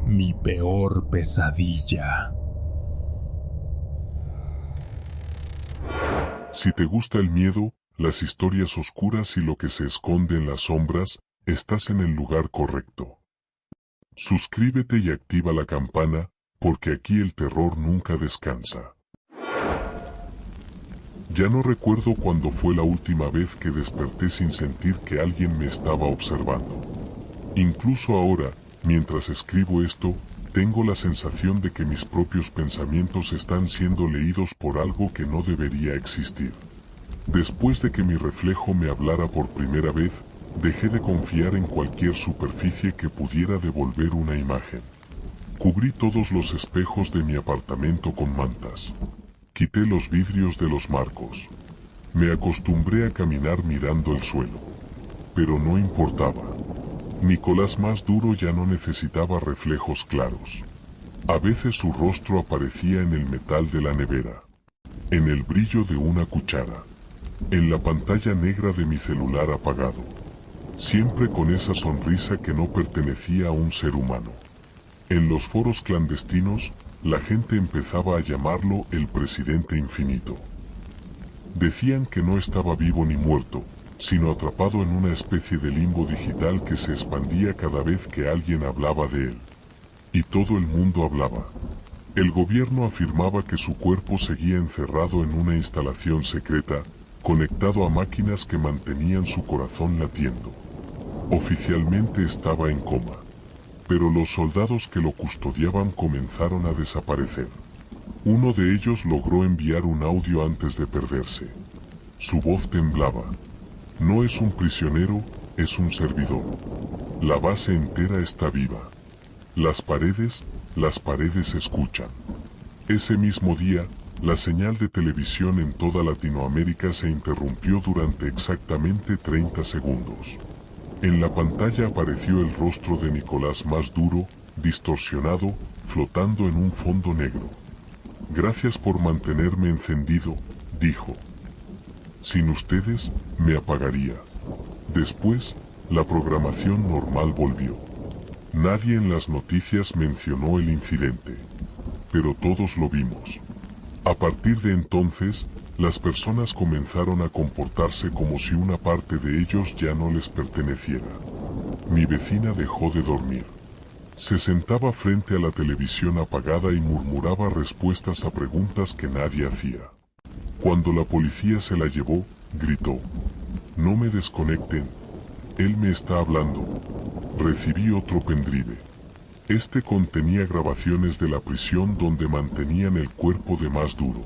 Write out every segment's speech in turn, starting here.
Mi peor pesadilla. Si te gusta el miedo, las historias oscuras y lo que se esconde en las sombras, estás en el lugar correcto. Suscríbete y activa la campana, porque aquí el terror nunca descansa. Ya no recuerdo cuándo fue la última vez que desperté sin sentir que alguien me estaba observando. Incluso ahora, mientras escribo esto, tengo la sensación de que mis propios pensamientos están siendo leídos por algo que no debería existir. Después de que mi reflejo me hablara por primera vez, dejé de confiar en cualquier superficie que pudiera devolver una imagen. Cubrí todos los espejos de mi apartamento con mantas. Quité los vidrios de los marcos. Me acostumbré a caminar mirando el suelo. Pero no importaba. Nicolás Maduro ya no necesitaba reflejos claros. A veces su rostro aparecía en el metal de la nevera, en el brillo de una cuchara, en la pantalla negra de mi celular apagado, siempre con esa sonrisa que no pertenecía a un ser humano. En los foros clandestinos, la gente empezaba a llamarlo el presidente infinito. Decían que no estaba vivo ni muerto, sino atrapado en una especie de limbo digital que se expandía cada vez que alguien hablaba de él. Y todo el mundo hablaba. El gobierno afirmaba que su cuerpo seguía encerrado en una instalación secreta, conectado a máquinas que mantenían su corazón latiendo. Oficialmente estaba en coma. Pero los soldados que lo custodiaban comenzaron a desaparecer. Uno de ellos logró enviar un audio antes de perderse. Su voz temblaba. No es un prisionero, es un servidor. La base entera está viva. Las paredes escuchan. Ese mismo día, la señal de televisión en toda Latinoamérica se interrumpió durante exactamente 30 segundos. En la pantalla apareció el rostro de Nicolás Maduro, distorsionado, flotando en un fondo negro. Gracias por mantenerme encendido, dijo. Sin ustedes, me apagaría. Después, la programación normal volvió. Nadie en las noticias mencionó el incidente. Pero todos lo vimos. A partir de entonces, las personas comenzaron a comportarse como si una parte de ellos ya no les perteneciera. Mi vecina dejó de dormir. Se sentaba frente a la televisión apagada y murmuraba respuestas a preguntas que nadie hacía. Cuando la policía se la llevó, gritó: «No me desconecten. Él me está hablando». Recibí otro pendrive. Este contenía grabaciones de la prisión donde mantenían el cuerpo de Maduro.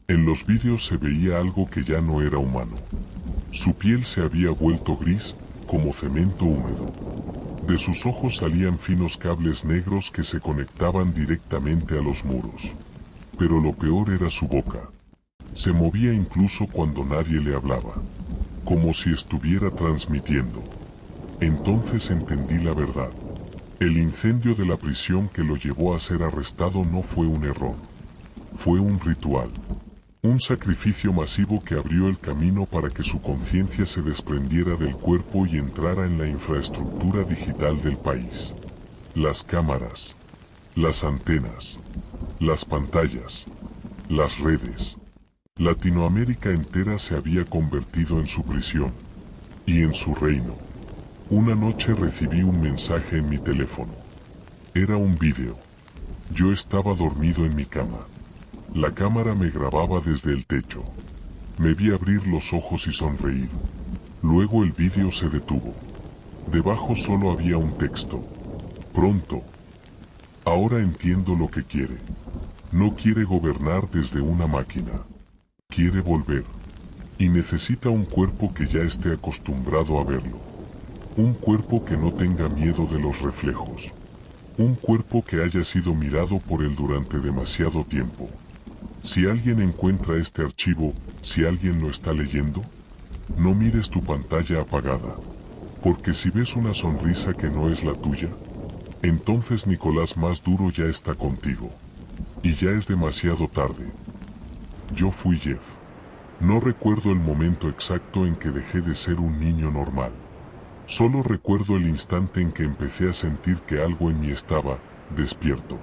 En los vídeos se veía algo que ya no era humano. Su piel se había vuelto gris, como cemento húmedo. De sus ojos salían finos cables negros que se conectaban directamente a los muros. Pero lo peor era su boca. Se movía incluso cuando nadie le hablaba, como si estuviera transmitiendo. Entonces entendí la verdad. El incendio de la prisión que lo llevó a ser arrestado no fue un error. Fue un ritual. Un sacrificio masivo que abrió el camino para que su conciencia se desprendiera del cuerpo y entrara en la infraestructura digital del país. Las cámaras, las antenas, las pantallas, las redes. Latinoamérica entera se había convertido en su prisión y en su reino. Una noche recibí un mensaje en mi teléfono. Era un vídeo. Yo estaba dormido en mi cama. La cámara me grababa desde el techo. Me vi abrir los ojos y sonreír. Luego el vídeo se detuvo. Debajo solo había un texto. Pronto. Ahora entiendo lo que quiere. No quiere gobernar desde una máquina. Quiere volver. Y necesita un cuerpo que ya esté acostumbrado a verlo. Un cuerpo que no tenga miedo de los reflejos. Un cuerpo que haya sido mirado por él durante demasiado tiempo. Si alguien encuentra este archivo, si alguien lo está leyendo, no mires tu pantalla apagada. Porque si ves una sonrisa que no es la tuya, entonces Nicolás Maduro ya está contigo. Y ya es demasiado tarde. Yo fui Jeff. No recuerdo el momento exacto en que dejé de ser un niño normal. Solo recuerdo el instante en que empecé a sentir que algo en mí estaba despierto.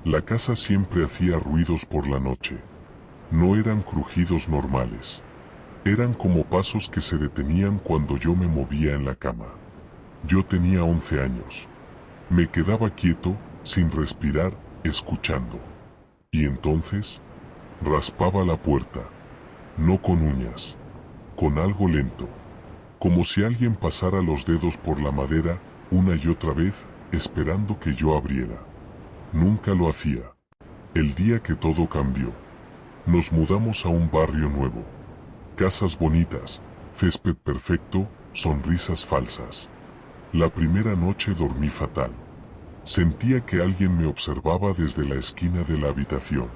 La casa siempre hacía ruidos por la noche. No eran crujidos normales. Eran como pasos que se detenían cuando yo me movía en la cama. Yo tenía 11 años. Me quedaba quieto, sin respirar, escuchando. Y entonces, raspaba la puerta. No con uñas, con algo lento. Como si alguien pasara los dedos por la madera, una y otra vez, esperando que yo abriera. Nunca lo hacía. El día que todo cambió. Nos mudamos a un barrio nuevo. Casas bonitas, césped perfecto, sonrisas falsas. La primera noche dormí fatal. Sentía que alguien me observaba desde la esquina de la habitación.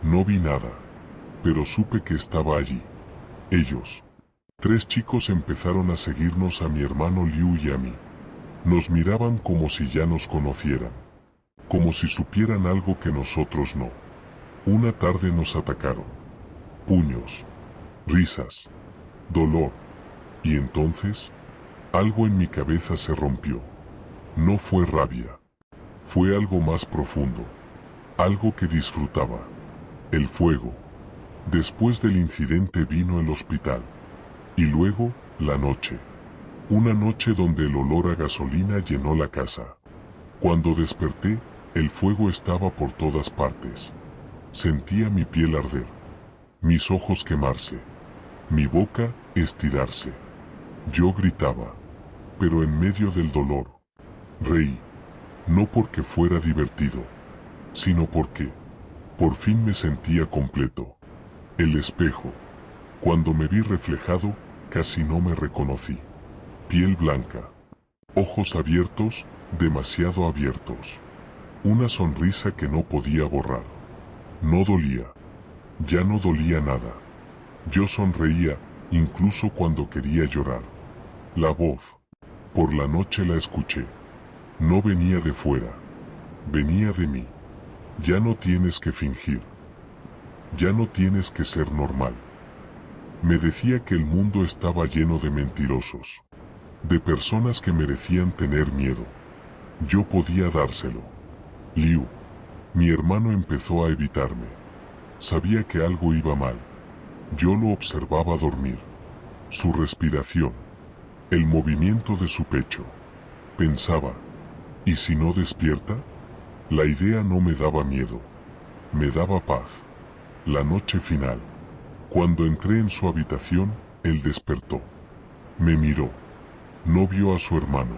No vi nada, pero supe que estaba allí. Ellos. 3 chicos empezaron a seguirnos, a mi hermano Liu y a mí. Nos miraban como si ya nos conocieran. Como si supieran algo que nosotros no. Una tarde nos atacaron. Puños. Risas. Dolor. Y entonces, algo en mi cabeza se rompió. No fue rabia. Fue algo más profundo. Algo que disfrutaba. El fuego. Después del incidente vino el hospital. Y luego, la noche. Una noche donde el olor a gasolina llenó la casa. Cuando desperté, el fuego estaba por todas partes. Sentía mi piel arder. Mis ojos quemarse. Mi boca estirarse. Yo gritaba. Pero en medio del dolor. Reí. No porque fuera divertido. Sino porque, por fin me sentía completo. El espejo. Cuando me vi reflejado, casi no me reconocí. Piel blanca. Ojos abiertos, demasiado abiertos. Una sonrisa que no podía borrar. No dolía. Ya no dolía nada. Yo sonreía, incluso cuando quería llorar. La voz. Por la noche la escuché. No venía de fuera. Venía de mí. Ya no tienes que fingir. Ya no tienes que ser normal. Me decía que el mundo estaba lleno de mentirosos. De personas que merecían tener miedo. Yo podía dárselo. Liu. Mi hermano empezó a evitarme. Sabía que algo iba mal. Yo lo observaba dormir. Su respiración. El movimiento de su pecho. Pensaba, ¿y si no despierta? La idea no me daba miedo. Me daba paz. La noche final. Cuando entré en su habitación, él despertó. Me miró. No vio a su hermano.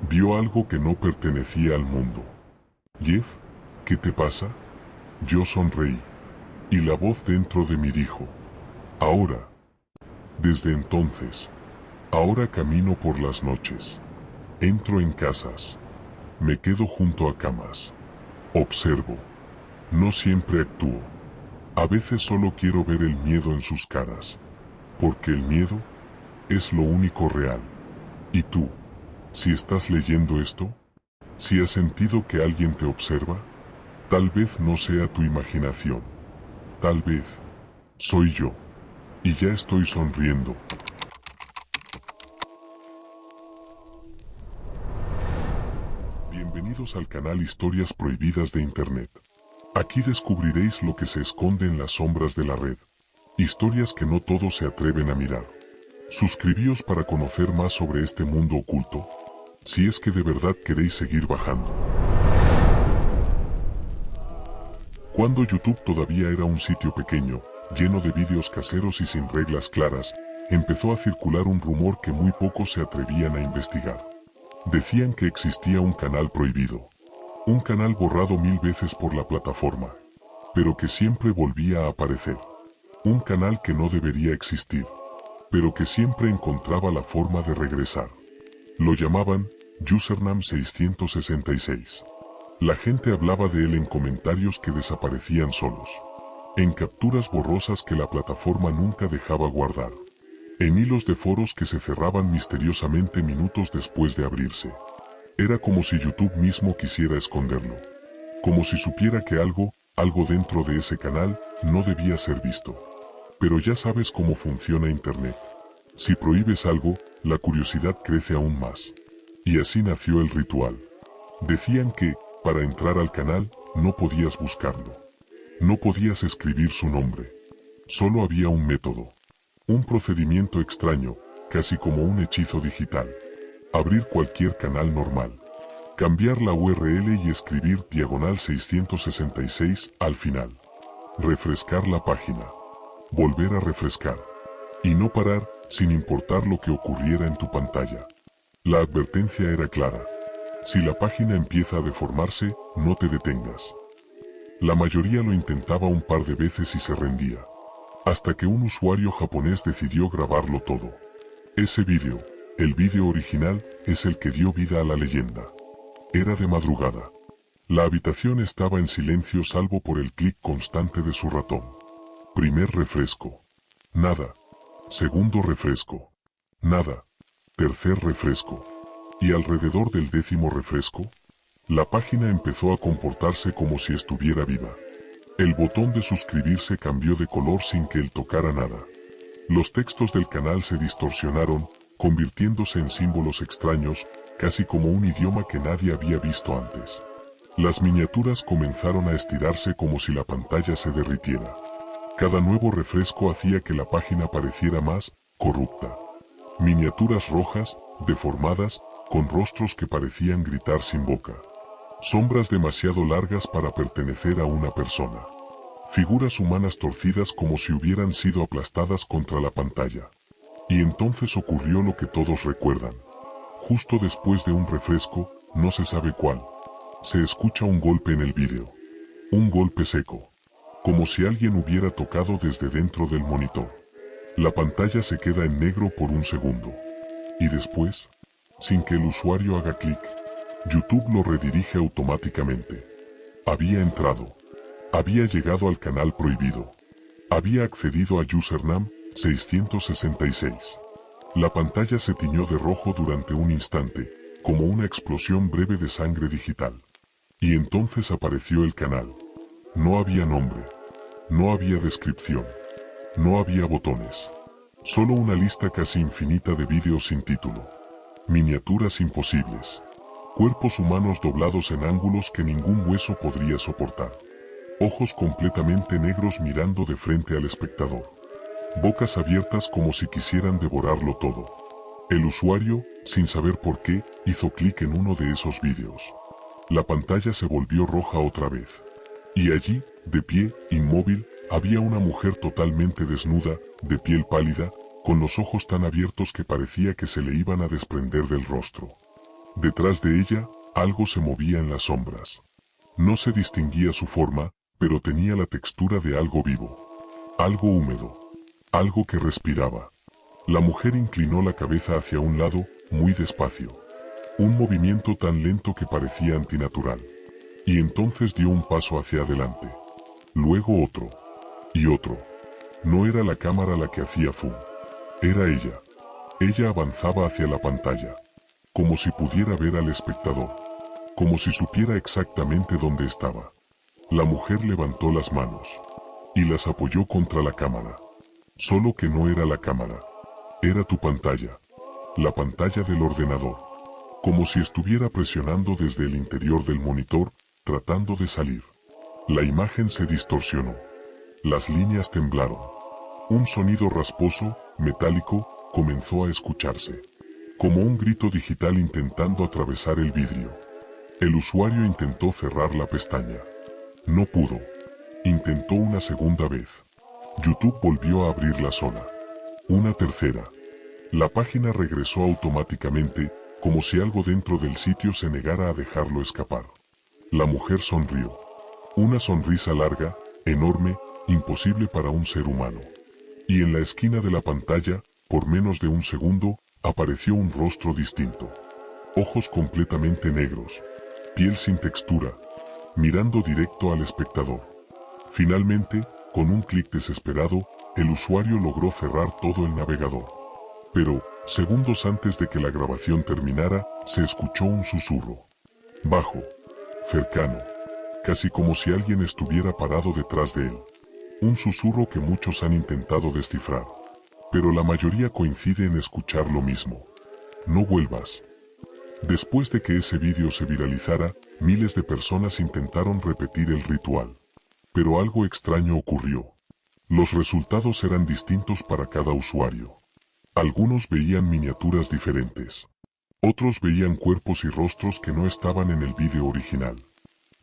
Vio algo que no pertenecía al mundo. Jeff, ¿qué te pasa? Yo sonreí. Y la voz dentro de mí dijo, ahora. Desde entonces. Ahora camino por las noches. Entro en casas. Me quedo junto a camas. Observo. No siempre actúo. A veces solo quiero ver el miedo en sus caras. Porque el miedo es lo único real. ¿Y tú? Si estás leyendo esto, si has sentido que alguien te observa, tal vez no sea tu imaginación. Tal vez soy yo. Y ya estoy sonriendo. Bienvenidos al canal Historias Prohibidas de Internet. Aquí descubriréis lo que se esconde en las sombras de la red. Historias que no todos se atreven a mirar. Suscribíos para conocer más sobre este mundo oculto, si es que de verdad queréis seguir bajando. Cuando YouTube todavía era un sitio pequeño, lleno de vídeos caseros y sin reglas claras, empezó a circular un rumor que muy pocos se atrevían a investigar. Decían que existía un canal prohibido. Un canal borrado 1000 veces por la plataforma, pero que siempre volvía a aparecer. Un canal que no debería existir, pero que siempre encontraba la forma de regresar. Lo llamaban Username 666. La gente hablaba de él en comentarios que desaparecían solos, en capturas borrosas que la plataforma nunca dejaba guardar, en hilos de foros que se cerraban misteriosamente minutos después de abrirse. Era como si YouTube mismo quisiera esconderlo, como si supiera que algo dentro de ese canal no debía ser visto. Pero ya sabes cómo funciona Internet. Si prohíbes algo, la curiosidad crece aún más. Y así nació el ritual. Decían que, Para entrar al canal, no podías buscarlo. No podías escribir su nombre. Solo había un método. Un procedimiento extraño, casi como un hechizo digital. Abrir cualquier canal normal. Cambiar la URL y escribir /666 al final. Refrescar la página. Volver a refrescar. Y no parar, sin importar lo que ocurriera en tu pantalla. La advertencia era clara. Si la página empieza a deformarse, no te detengas. La mayoría lo intentaba un par de veces y se rendía. Hasta que un usuario japonés decidió grabarlo todo. Ese vídeo, el vídeo original, es el que dio vida a la leyenda. Era de madrugada. La habitación estaba en silencio salvo por el clic constante de su ratón. Primer refresco. Nada. Segundo refresco. Nada. Tercer refresco. Y alrededor del 10º refresco, la página empezó a comportarse como si estuviera viva. El botón de suscribirse cambió de color sin que él tocara nada. Los textos del canal se distorsionaron, convirtiéndose en símbolos extraños, casi como un idioma que nadie había visto antes. Las miniaturas comenzaron a estirarse como si la pantalla se derritiera. Cada nuevo refresco hacía que la página pareciera más corrupta. Miniaturas rojas, deformadas, con rostros que parecían gritar sin boca. Sombras demasiado largas para pertenecer a una persona. Figuras humanas torcidas como si hubieran sido aplastadas contra la pantalla. Y entonces ocurrió lo que todos recuerdan. Justo después de un refresco, no se sabe cuál, se escucha un golpe en el vídeo. Un golpe seco. Como si alguien hubiera tocado desde dentro del monitor. La pantalla se queda en negro por un segundo. Y después, sin que el usuario haga clic, YouTube lo redirige automáticamente. Había entrado. Había llegado al canal prohibido. Había accedido a username 666. La pantalla se tiñó de rojo durante un instante, como una explosión breve de sangre digital. Y entonces apareció el canal. No había nombre. No había descripción. No había botones. Solo una lista casi infinita de vídeos sin título. Miniaturas imposibles. Cuerpos humanos doblados en ángulos que ningún hueso podría soportar. Ojos completamente negros mirando de frente al espectador. Bocas abiertas como si quisieran devorarlo todo. El usuario, sin saber por qué, hizo clic en uno de esos vídeos. La pantalla se volvió roja otra vez. Y allí, de pie, inmóvil, había una mujer totalmente desnuda, de piel pálida, con los ojos tan abiertos que parecía que se le iban a desprender del rostro. Detrás de ella, algo se movía en las sombras. No se distinguía su forma, pero tenía la textura de algo vivo. Algo húmedo. Algo que respiraba. La mujer inclinó la cabeza hacia un lado, muy despacio. Un movimiento tan lento que parecía antinatural. Y entonces dio un paso hacia adelante. Luego otro. Y otro. No era la cámara la que hacía zoom. Era ella. Ella avanzaba hacia la pantalla. Como si pudiera ver al espectador. Como si supiera exactamente dónde estaba. La mujer levantó las manos. Y las apoyó contra la cámara. Solo que no era la cámara. Era tu pantalla. La pantalla del ordenador. Como si estuviera presionando desde el interior del monitor, tratando de salir. La imagen se distorsionó. Las líneas temblaron. Un sonido rasposo, metálico, comenzó a escucharse. Como un grito digital intentando atravesar el vidrio. El usuario intentó cerrar la pestaña. No pudo. Intentó una segunda vez. YouTube volvió a abrirla sola. Una tercera. La página regresó automáticamente, como si algo dentro del sitio se negara a dejarlo escapar. La mujer sonrió. Una sonrisa larga, enorme, imposible para un ser humano. Y en la esquina de la pantalla, por menos de un segundo, apareció un rostro distinto. Ojos completamente negros. Piel sin textura. Mirando directo al espectador. Finalmente, con un clic desesperado, el usuario logró cerrar todo el navegador. Pero, segundos antes de que la grabación terminara, se escuchó un susurro. Bajo. Cercano. Casi como si alguien estuviera parado detrás de él. Un susurro que muchos han intentado descifrar. Pero la mayoría coincide en escuchar lo mismo. No vuelvas. Después de que ese vídeo se viralizara, miles de personas intentaron repetir el ritual. Pero algo extraño ocurrió. Los resultados eran distintos para cada usuario. Algunos veían miniaturas diferentes. Otros veían cuerpos y rostros que no estaban en el vídeo original.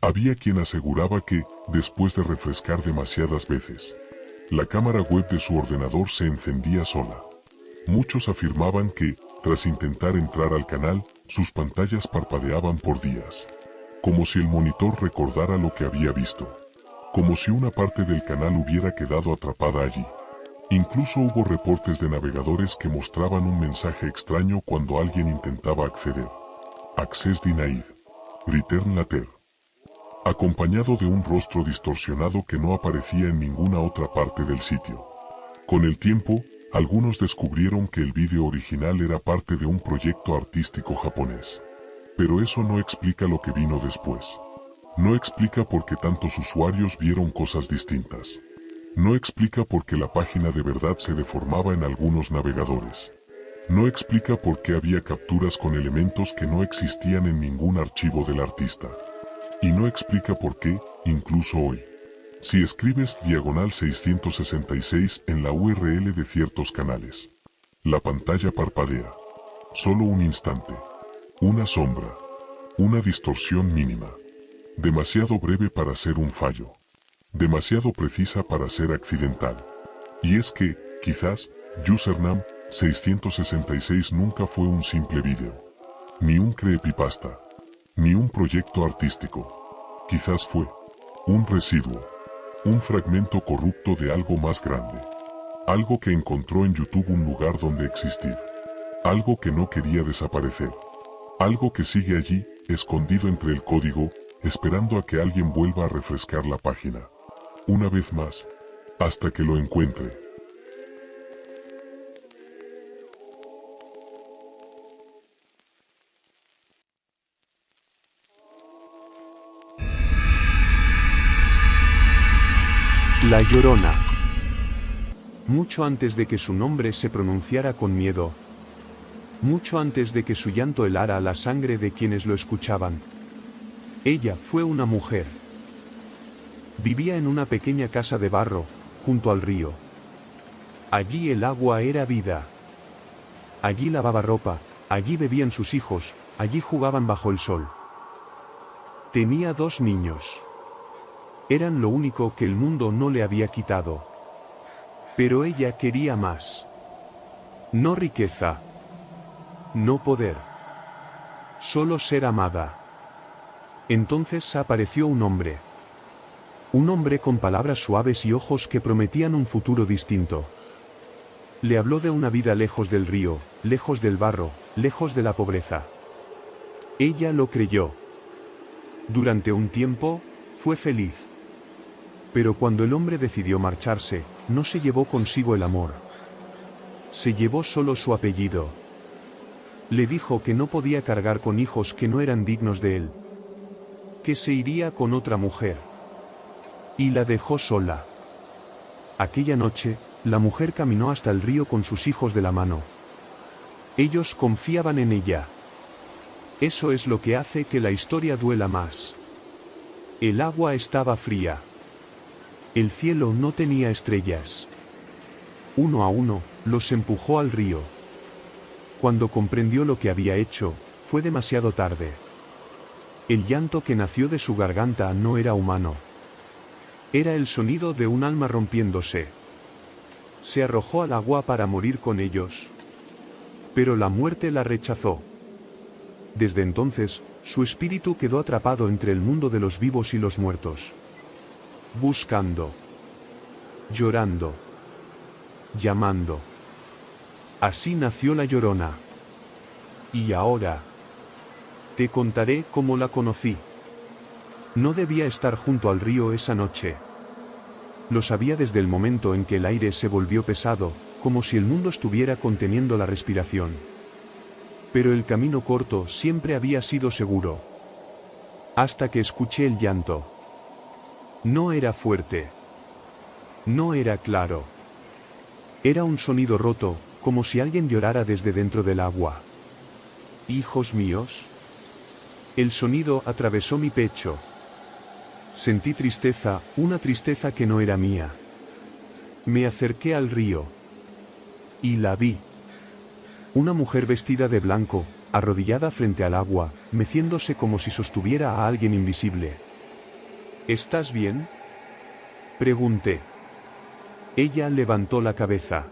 Había quien aseguraba que, después de refrescar demasiadas veces, la cámara web de su ordenador se encendía sola. Muchos afirmaban que, tras intentar entrar al canal, sus pantallas parpadeaban por días. Como si el monitor recordara lo que había visto. Como si una parte del canal hubiera quedado atrapada allí. Incluso hubo reportes de navegadores que mostraban un mensaje extraño cuando alguien intentaba acceder. Access denied. Return later. Acompañado de un rostro distorsionado que no aparecía en ninguna otra parte del sitio. Con el tiempo, algunos descubrieron que el vídeo original era parte de un proyecto artístico japonés. Pero eso no explica lo que vino después. No explica por qué tantos usuarios vieron cosas distintas. No explica por qué la página de verdad se deformaba en algunos navegadores. No explica por qué había capturas con elementos que no existían en ningún archivo del artista. Y no explica por qué, incluso hoy, si escribes /666 en la URL de ciertos canales, la pantalla parpadea. Solo un instante. Una sombra. Una distorsión mínima. Demasiado breve para ser un fallo. Demasiado precisa para ser accidental. Y es que, quizás, Username 666 nunca fue un simple vídeo. Ni un creepypasta. Ni un proyecto artístico. Quizás fue un residuo. Un fragmento corrupto de algo más grande. Algo que encontró en YouTube un lugar donde existir. Algo que no quería desaparecer. Algo que sigue allí, escondido entre el código, esperando a que alguien vuelva a refrescar la página. Una vez más. Hasta que lo encuentre. La Llorona. Mucho antes de que su nombre se pronunciara con miedo. Mucho antes de que su llanto helara la sangre de quienes lo escuchaban. Ella fue una mujer. Vivía en una pequeña casa de barro, junto al río. Allí el agua era vida. Allí lavaba ropa, allí bebían sus hijos, allí jugaban bajo el sol. Tenía 2 niños. Eran lo único que el mundo no le había quitado. Pero ella quería más. No riqueza. No poder. Solo ser amada. Entonces apareció un hombre. Un hombre con palabras suaves y ojos que prometían un futuro distinto. Le habló de una vida lejos del río, lejos del barro, lejos de la pobreza. Ella lo creyó. Durante un tiempo, fue feliz. Pero cuando el hombre decidió marcharse, no se llevó consigo el amor. Se llevó solo su apellido. Le dijo que no podía cargar con hijos que no eran dignos de él. Que se iría con otra mujer. Y la dejó sola. Aquella noche, la mujer caminó hasta el río con sus hijos de la mano. Ellos confiaban en ella. Eso es lo que hace que la historia duela más. El agua estaba fría. El cielo no tenía estrellas. Uno a uno, los empujó al río. Cuando comprendió lo que había hecho, fue demasiado tarde. El llanto que nació de su garganta no era humano. Era el sonido de un alma rompiéndose. Se arrojó al agua para morir con ellos. Pero la muerte la rechazó. Desde entonces, su espíritu quedó atrapado entre el mundo de los vivos y los muertos. Buscando. Llorando. Llamando. Así nació la Llorona. Y ahora te contaré cómo la conocí. No debía estar junto al río esa noche. Lo sabía desde el momento en que el aire se volvió pesado, como si el mundo estuviera conteniendo la respiración. Pero el camino corto siempre había sido seguro. Hasta que escuché el llanto. No era fuerte. No era claro. Era un sonido roto, como si alguien llorara desde dentro del agua. Hijos míos. El sonido atravesó mi pecho. Sentí tristeza, una tristeza que no era mía. Me acerqué al río. Y la vi. Una mujer vestida de blanco, arrodillada frente al agua, meciéndose como si sostuviera a alguien invisible. ¿Estás bien?, pregunté. Ella levantó la cabeza.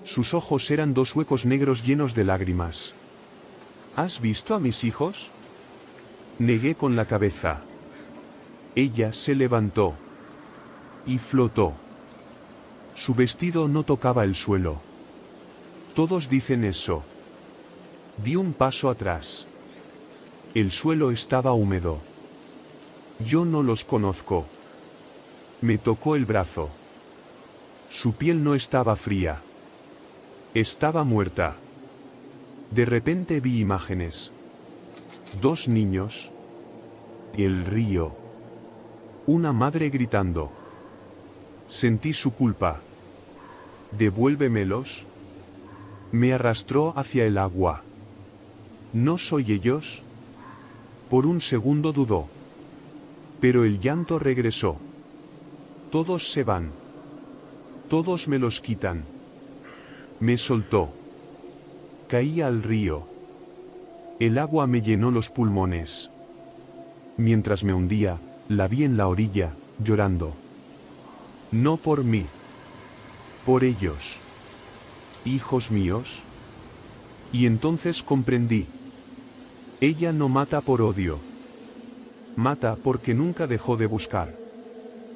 Sus ojos eran dos huecos negros llenos de lágrimas. ¿Has visto a mis hijos?, negué con la cabeza. Ella se levantó. Y flotó. Su vestido no tocaba el suelo. Todos dicen eso. Di un paso atrás. El suelo estaba húmedo. Yo no los conozco. Me tocó el brazo. Su piel no estaba fría. Estaba muerta. De repente vi imágenes. 2 niños. El río. Una madre gritando. Sentí su culpa. Devuélvemelos. Me arrastró hacia el agua. ¿No soy ellos? Por un segundo dudó. Pero el llanto regresó. Todos se van. Todos me los quitan. Me soltó. Caí al río. El agua me llenó los pulmones. Mientras me hundía, la vi en la orilla, llorando. No por mí. Por ellos. Hijos míos. Y entonces comprendí. Ella no mata por odio. Mata porque nunca dejó de buscar.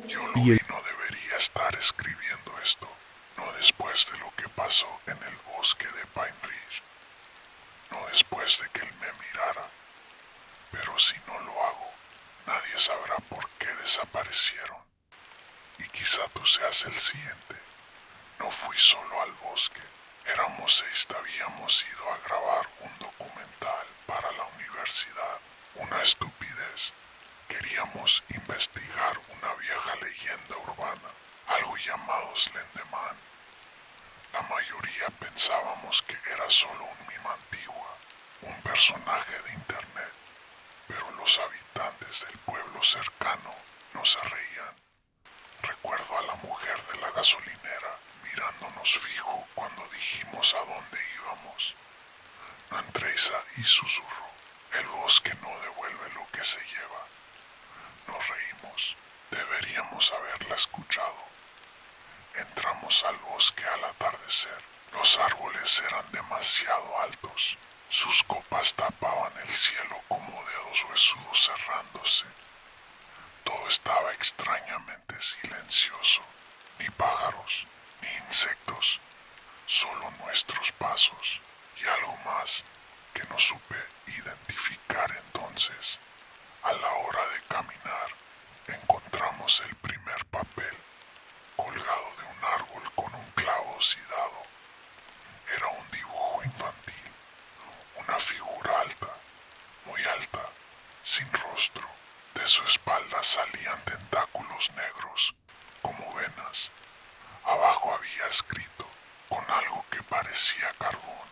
Yo no debería estar escribiendo esto, no después de lo que pasó en el bosque de Pine Ridge, no después de que él me mirara. Pero si no lo hago, nadie sabrá por qué desaparecieron. Y quizá tú seas el siguiente. No fui solo al bosque. Éramos 6, habíamos ido a grabar un documental para la universidad. Una estupidez. Queríamos investigar una vieja leyenda urbana, algo llamado Slenderman. La mayoría pensábamos que era solo un mimo antigua, un personaje de internet, pero los habitantes del pueblo cercano no se reían. Recuerdo a la mujer de la gasolinera mirándonos fijo cuando dijimos a dónde íbamos. No entréis ahí, susurró. El bosque no devuelve lo que se lleva. Nos reímos. Deberíamos haberla escuchado. Entramos al bosque al atardecer. Los árboles eran demasiado altos. Sus copas tapaban el cielo como dedos huesudos cerrándose. Todo estaba extrañamente silencioso. Ni pájaros, ni insectos. Solo nuestros pasos. Y algo más que no supe identificar entonces. A la hora de caminar, encontramos el primer papel, colgado de un árbol con un clavo oxidado. Era un dibujo infantil, una figura alta, muy alta, sin rostro. De su espalda salían tentáculos negros, como venas. Abajo había escrito, con algo que parecía carbón: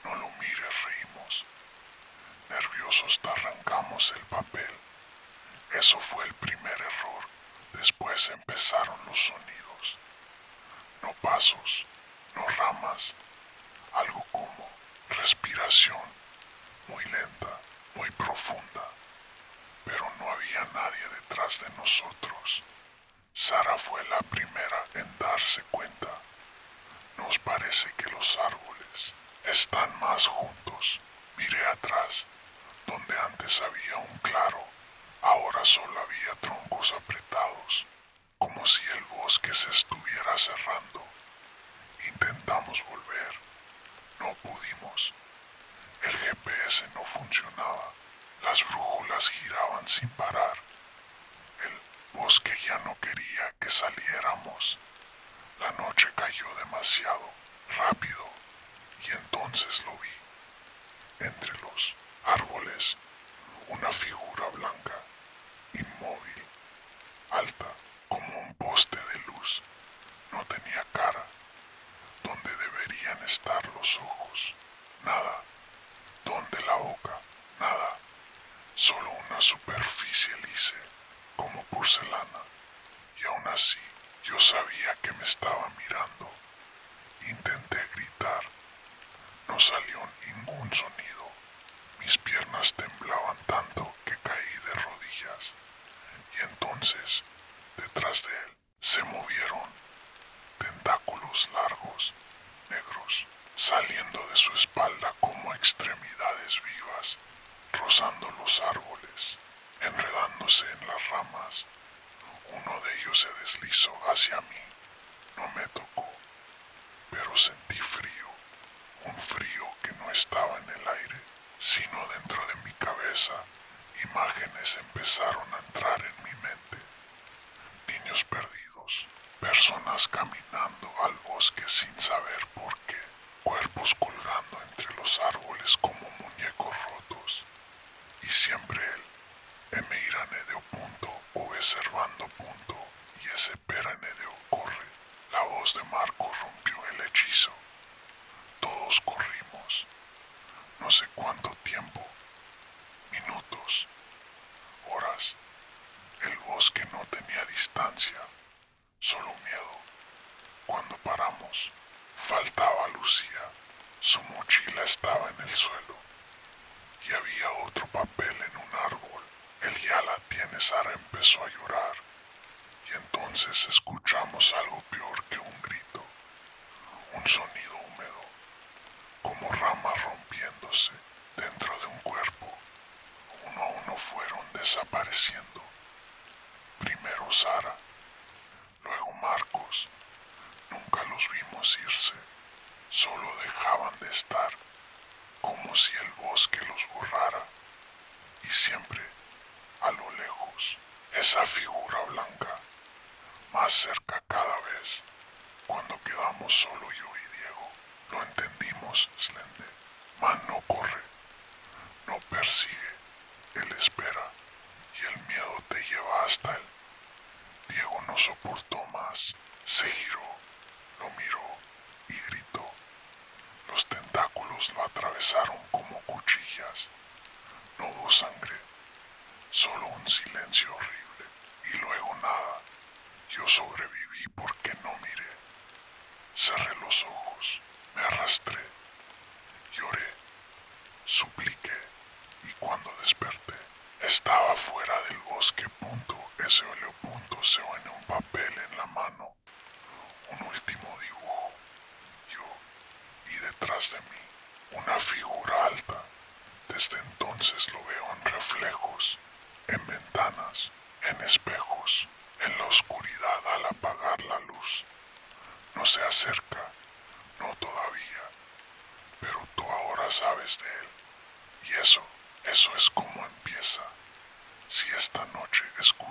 no lo mires, reímos. Nerviosos arrancamos el papel. Eso fue el primer error. Después empezaron los sonidos. No pasos, no ramas. Algo como respiración, muy lenta, muy profunda. Pero no había nadie detrás de nosotros. Sara fue la primera en darse cuenta. Nos parece que los árboles están más juntos. Miré atrás. Donde antes había un claro, ahora solo había troncos apretados, como si el bosque se estuviera cerrando. Intentamos volver. No pudimos. El GPS no funcionaba. Las brújulas giraban sin parar. El bosque ya no quería que saliéramos. La noche cayó demasiado rápido y entonces lo vi. Entre los árboles, una figura blanca, inmóvil, alta, como un poste de luz. No tenía cara. ¿Dónde deberían estar los ojos? Nada. solo una superficie lisa, como porcelana, y aún así yo sabía que me estaba mirando. Intenté gritar, no salió ningún sonido. Mis piernas temblaban tanto que caí de rodillas, y entonces, detrás de él, se movieron tentáculos largos, negros, saliendo de su espalda como extremidades vivas, rozando los árboles, enredándose en las ramas. Uno de ellos se deslizó hacia mí. No me tocó, pero sentí frío, un frío que no estaba en el aire, sino dentro de mi cabeza. Imágenes empezaron a entrar en mi mente. Niños perdidos, personas caminando al bosque sin saber por qué, cuerpos colgando entre los árboles como muñecos rotos. Y siempre él, Emeiranedeo punto, observando punto, y ese peranedeo corre. La voz de Marco rompió el hechizo. Todos corrimos. No sé cuánto tiempo. Minutos. Horas. El bosque no tenía distancia. Solo miedo. Cuando paramos, faltaba Lucía. Su mochila estaba en el suelo. Y había otro papel en un árbol. El ya la tiene, Sara empezó a llorar. Y entonces escuchamos algo peor que un grito. Un sonido húmedo, como ramas rompiéndose dentro de un cuerpo. Uno a uno fueron desapareciendo. Primero Sara, luego Marcos. Nunca los vimos irse, solo dejaban de estar, como si el bosque los borrara. Y siempre, a lo lejos, esa figura blanca, más cerca cada vez. Cuando quedamos solo yo y Diego, lo entendimos, Slender. Man no corre, no persigue, él espera, y el miedo te lleva hasta él. Diego no soportó más, se giró, lo miró y gritó. Los tentáculos lo atravesaron como cuchillas. No hubo sangre, solo un silencio horrible, y luego nada. Yo sobreviví porque no miré. Cerré los ojos, me arrastré, lloré, supliqué, y cuando desperté, estaba fuera del bosque. Ese oleopunto se en un papel en la mano. Un último dibujo. Yo, y detrás de mí, una figura alta. Desde entonces lo veo en reflejos, en ventanas, en espejos, en la oscuridad al apagar la luz. No se acerca, no todavía, pero tú ahora sabes de él. Y eso es como empieza. Si esta noche escuchas